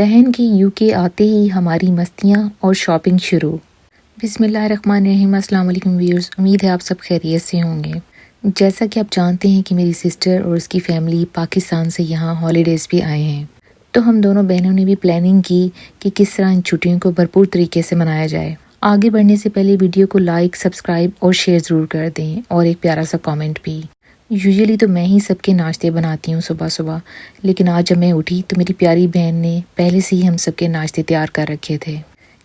बहन के यूके आते ही हमारी मस्तियाँ और शॉपिंग शुरू। बिस्मिल्लाहिर्रहमानिर्रहीम। अस्सलाम वालेकुम व्यूअर्स, उम्मीद है आप सब खैरियत से होंगे। जैसा कि आप जानते हैं कि मेरी सिस्टर और उसकी फैमिली पाकिस्तान से यहाँ हॉलीडेज़ पे आए हैं, तो हम दोनों बहनों ने भी प्लानिंग की कि किस तरह इन छुट्टियों को भरपूर तरीके से मनाया जाए। आगे बढ़ने से पहले वीडियो को लाइक, सब्सक्राइब और शेयर ज़रूर कर दें और एक प्यारा सा कॉमेंट भी। यूजुअली तो मैं ही सबके नाश्ते बनाती हूँ सुबह सुबह, लेकिन आज जब मैं उठी तो मेरी प्यारी बहन ने पहले से ही हम सबके नाश्ते तैयार कर रखे थे।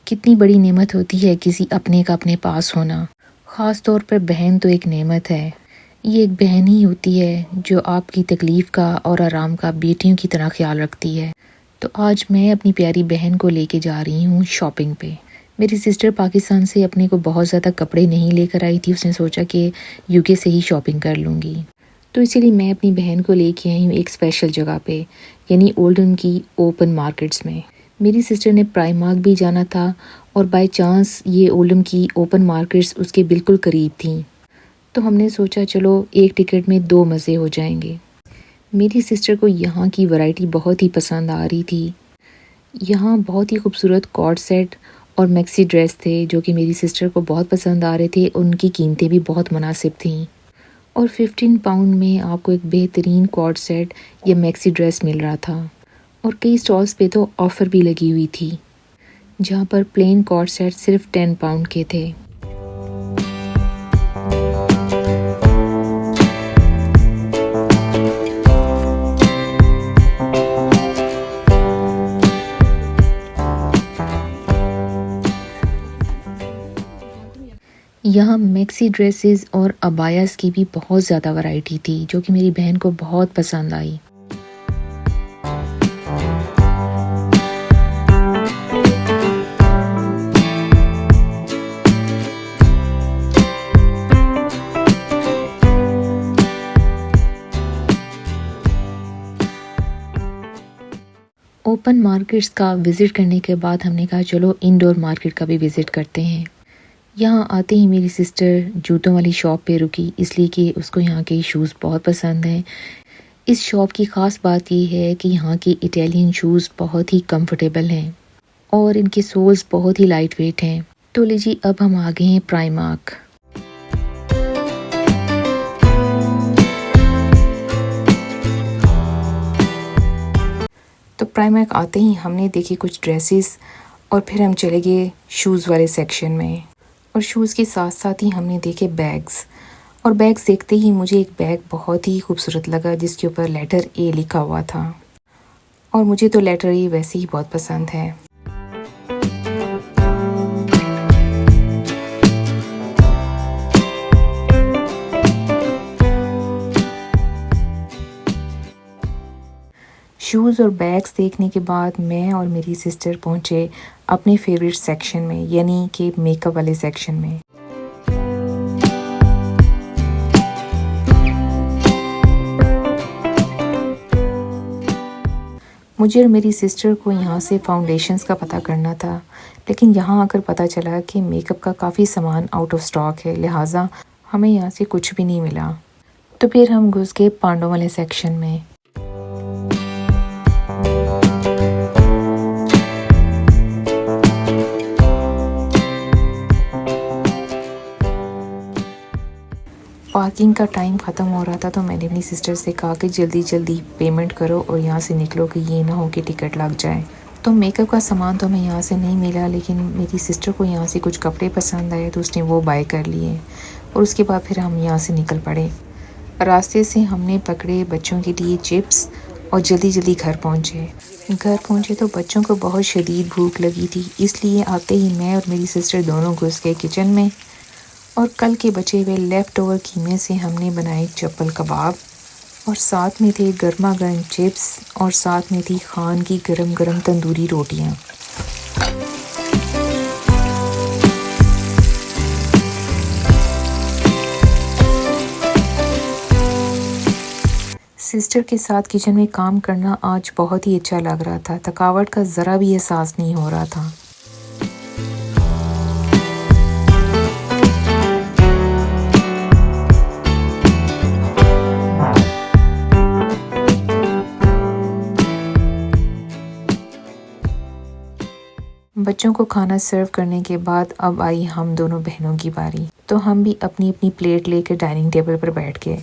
कितनी बड़ी नेमत होती है किसी अपने का अपने पास होना, ख़ास तौर पर बहन तो एक नेमत है। ये एक बहन ही होती है जो आपकी तकलीफ़ का और आराम का बेटियों की तरह ख्याल रखती है। तो आज मैं अपनी प्यारी बहन को लेके जा रही हूँ शॉपिंग पे। मेरी सिस्टर पाकिस्तान से अपने को बहुत ज़्यादा कपड़े नहीं लेकर आई थी, उसने सोचा कि यूके से ही शॉपिंग कर लूँगी। तो इसीलिए मैं अपनी बहन को लेके आई हूँ एक स्पेशल जगह पे, यानी ओल्डन की ओपन मार्केट्स में। मेरी सिस्टर ने प्राइमार्क भी जाना था और बाय चांस ये ओल्डन की ओपन मार्केट्स उसके बिल्कुल करीब थी, तो हमने सोचा चलो एक टिकट में दो मज़े हो जाएंगे। मेरी सिस्टर को यहाँ की वैरायटी बहुत ही पसंद आ रही थी। यहाँ बहुत ही खूबसूरत कॉर्ड सेट और मैक्सी ड्रेस थे जो कि मेरी सिस्टर को बहुत पसंद आ रहे थे। उनकी कीमतें भी बहुत मुनासिब थीं और 15 पाउंड में आपको एक बेहतरीन कॉर्ड सेट या मैक्सी ड्रेस मिल रहा था। और कई स्टॉल्स पे तो ऑफ़र भी लगी हुई थी जहाँ पर प्लेन कॉर्ड सेट सिर्फ 10 पाउंड के थे। यहाँ मैक्सी ड्रेसेस और अबायास की भी बहुत ज़्यादा वैरायटी थी जो कि मेरी बहन को बहुत पसंद आई। ओपन मार्केट्स का विज़िट करने के बाद हमने कहा चलो इंडोर मार्केट का भी विज़िट करते हैं। यहाँ आते ही मेरी सिस्टर जूतों वाली शॉप पे रुकी, इसलिए कि उसको यहाँ के शूज़ बहुत पसंद हैं। इस शॉप की ख़ास बात ये है कि यहाँ के इटालियन शूज़ बहुत ही कंफर्टेबल हैं और इनके सोल्स बहुत ही लाइट वेट हैं। तो लीजिए अब हम आ गए हैं प्राइमार्क। तो प्राइमार्क आते ही हमने देखी कुछ ड्रेसेस और फिर हम चले गए शूज़ वाले सेक्शन में। और शूज़ के साथ साथ ही हमने देखे बैग्स, और बैग्स देखते ही मुझे एक बैग बहुत ही खूबसूरत लगा जिसके ऊपर लेटर ए लिखा हुआ था, और मुझे तो लेटर ए वैसे ही बहुत पसंद है। शूज़ और बैग्स देखने के बाद मैं और मेरी सिस्टर पहुँचे अपने फेवरेट सेक्शन में, यानी कि मेकअप वाले सेक्शन में। मुझे और मेरी सिस्टर को यहाँ से फाउंडेशंस का पता करना था, लेकिन यहाँ आकर पता चला कि मेकअप का काफ़ी सामान आउट ऑफ स्टॉक है, लिहाजा हमें यहाँ से कुछ भी नहीं मिला। तो फिर हम घुस गए पांडों वाले सेक्शन में। पार्किंग का टाइम ख़त्म हो रहा था, तो मैंने अपनी सिस्टर से कहा कि जल्दी जल्दी पेमेंट करो और यहाँ से निकलो कि ये ना हो कि टिकट लग जाए। तो मेकअप का सामान तो हमें यहाँ से नहीं मिला, लेकिन मेरी सिस्टर को यहाँ से कुछ कपड़े पसंद आए तो उसने वो बाय कर लिए और उसके बाद फिर हम यहाँ से निकल पड़े। रास्ते से हमने पकड़े बच्चों के लिए चिप्स और जल्दी जल्दी घर पहुँचे तो बच्चों को बहुत शदीद भूख लगी थी, इसलिए आते ही मैं और मेरी सिस्टर दोनों घुस गए किचन में और कल के बचे हुए लेफ़्ट ओवर कीमे से हमने बनाए चप्पल कबाब, और साथ में थे गर्मा गर्म चिप्स और साथ में थी खान की गरम गरम तंदूरी रोटियां। सिस्टर के साथ किचन में काम करना आज बहुत ही अच्छा लग रहा था, थकावट का ज़रा भी एहसास नहीं हो रहा था। बच्चों को खाना सर्व करने के बाद अब आई हम दोनों बहनों की बारी। तो हम भी अपनी अपनी प्लेट लेकर डाइनिंग टेबल पर बैठ गए।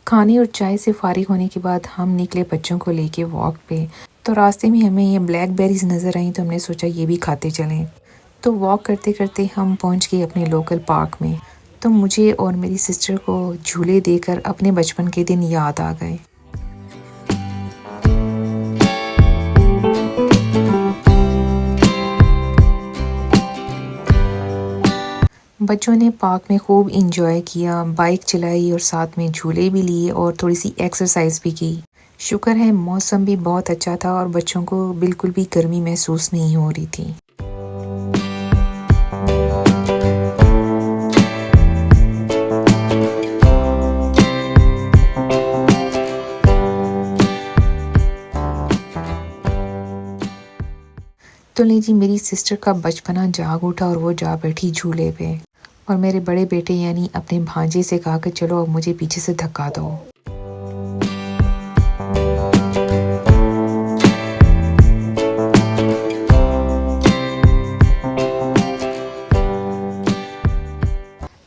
खाने और चाय से फारिग होने के बाद हम निकले बच्चों को लेके वॉक पे। तो रास्ते में हमें ये ब्लैकबेरीज नज़र आई तो हमने सोचा ये भी खाते चलें। तो वॉक करते करते हम पहुंच गए अपने लोकल पार्क में। तो मुझे और मेरी सिस्टर को झूले देकर अपने बचपन के दिन याद आ गए। बच्चों ने पार्क में खूब इंजॉय किया, बाइक चलाई और साथ में झूले भी लिए और थोड़ी सी एक्सरसाइज भी की। शुक्र है मौसम भी बहुत अच्छा था और बच्चों को बिल्कुल भी गर्मी महसूस नहीं हो रही थी। तो लीजिए मेरी सिस्टर का बचपना जाग उठा और वो जा बैठी झूले पे और मेरे बड़े बेटे यानी अपने भांजे से कहा कि चलो अब मुझे पीछे से धक्का दो।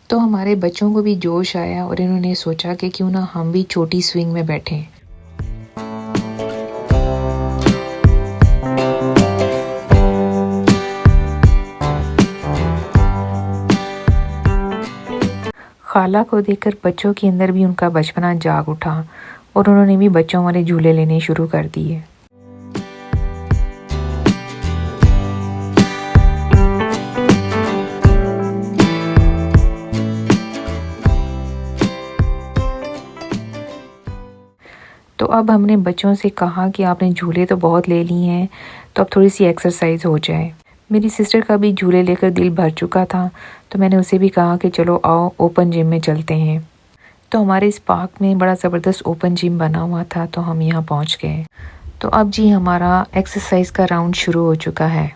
तो हमारे बच्चों को भी जोश आया और इन्होंने सोचा कि क्यों ना हम भी छोटी स्विंग में बैठें। खाला को देखकर बच्चों के अंदर भी उनका बचपना जाग उठा और उन्होंने भी बच्चों वाले झूले लेने शुरू कर दिए। तो अब हमने बच्चों से कहा कि आपने झूले तो बहुत ले लिए हैं, तो अब थोड़ी सी एक्सरसाइज हो जाए। मेरी सिस्टर का भी झूले लेकर दिल भर चुका था, तो मैंने उसे भी कहा कि चलो आओ ओपन जिम में चलते हैं। तो हमारे इस पार्क में बड़ा ज़बरदस्त ओपन जिम बना हुआ था, तो हम यहाँ पहुँच गए। तो अब जी हमारा एक्सरसाइज का राउंड शुरू हो चुका है।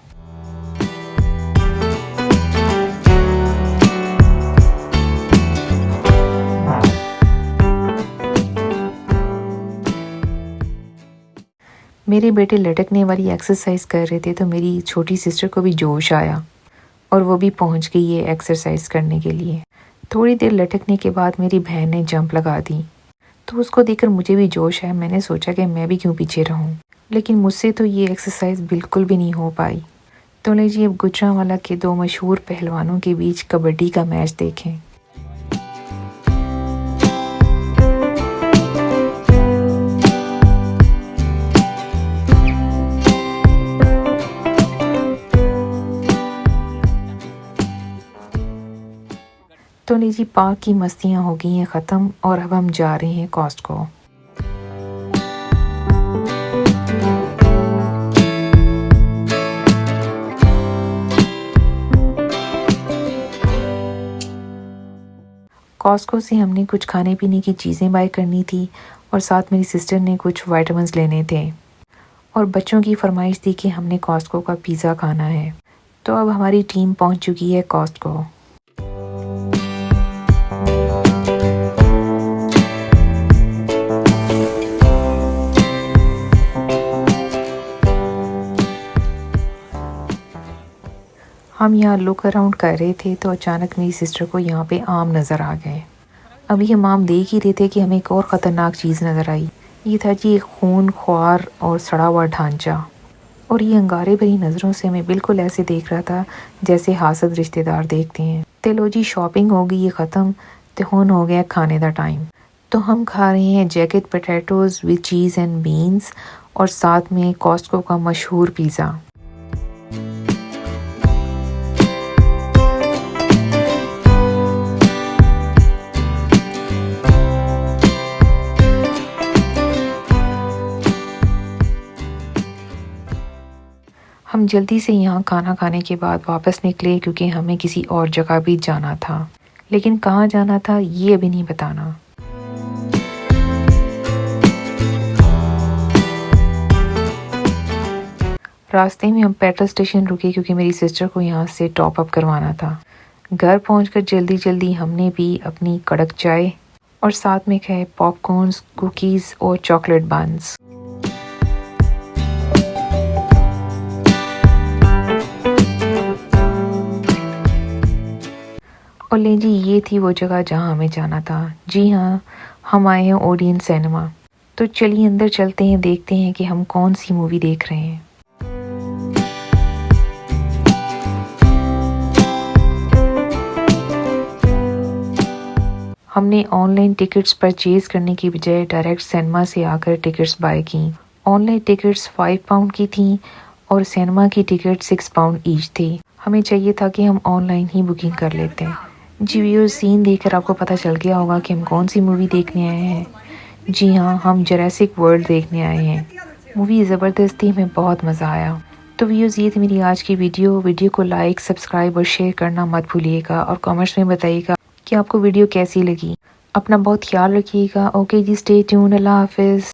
मेरे बेटे लटकने वाली एक्सरसाइज कर रहे थे तो मेरी छोटी सिस्टर को भी जोश आया और वो भी पहुंच गई है एक्सरसाइज करने के लिए। थोड़ी देर लटकने के बाद मेरी बहन ने जंप लगा दी, तो उसको देखकर मुझे भी जोश आया। मैंने सोचा कि मैं भी क्यों पीछे रहूं, लेकिन मुझसे तो ये एक्सरसाइज बिल्कुल भी नहीं हो पाई। तो लीजिए अब गुजरांवाला के दो मशहूर पहलवानों के बीच कबड्डी का मैच देखें। तो लीजिए पार्क की मस्तियाँ हो गई हैं ख़त्म और अब हम जा रहे हैं कॉस्टको। कॉस्टको से हमने कुछ खाने पीने की चीज़ें बाय करनी थी और साथ मेरी सिस्टर ने कुछ विटामिन्स लेने थे और बच्चों की फरमाइश थी कि हमने कॉस्टको का पिज़्ज़ा खाना है। तो अब हमारी टीम पहुंच चुकी है कॉस्टको। हम यहाँ लुक अराउंड कर रहे थे तो अचानक मेरी सिस्टर को यहाँ पे आम नज़र आ गए। अभी हम आम देख ही रहे थे कि हमें एक और ख़तरनाक चीज़ नज़र आई। ये था जी एक खून ख्वार और सड़ा हुआ ढांचा और ये अंगारे भरी नज़रों से हमें बिल्कुल ऐसे देख रहा था जैसे हासद रिश्तेदार देखते हैं। तेलो जी शॉपिंग हो गई ये ख़त्म, तो हुन हो गया खाने का टाइम। तो हम खा रहे हैं jacket potatoes with cheese and beans और साथ में कॉस्टको का मशहूर पिज़्ज़ा। हम जल्दी से यहाँ खाना खाने के बाद वापस निकले क्योंकि हमें किसी और जगह भी जाना था, लेकिन कहाँ जाना था ये अभी नहीं बताना। रास्ते में हम पेट्रोल स्टेशन रुके क्योंकि मेरी सिस्टर को यहाँ से टॉप अप करवाना था। घर पहुँचकर जल्दी जल्दी हमने भी अपनी कड़क चाय और साथ में खाए पॉपकॉर्न्स, कुकीज़ और चॉकलेट बन्स। और ले जी, ये थी वो जगह जहाँ हमें जाना था। जी हाँ, हम आए हैं ओडियन सिनेमा। तो चलिए अंदर चलते हैं, देखते हैं कि हम कौन सी मूवी देख रहे हैं। हमने ऑनलाइन टिकट्स परचेज करने की बजाय डायरेक्ट सिनेमा से आकर टिकट्स बाय की। ऑनलाइन टिकट्स 5 पाउंड की थी और सिनेमा की टिकट 6 पाउंड ईच थी। हमें चाहिए था कि हम ऑनलाइन ही बुकिंग कर लेते हैं। जी व्यूअर्स, सीन देखकर आपको पता चल गया होगा कि हम कौन सी मूवी देखने आए हैं। जी हाँ, हम जुरासिक वर्ल्ड देखने आए हैं। मूवी ज़बरदस्त थी, हमें बहुत मज़ा आया। तो व्यूअर्स, ये थी मेरी आज की वीडियो को लाइक, सब्सक्राइब और शेयर करना मत भूलिएगा और कमेंट्स में बताइएगा कि आपको वीडियो कैसी लगी। अपना बहुत ख्याल रखिएगा। ओके जी, स्टे ट्यून। अल्लाह हाफिज़।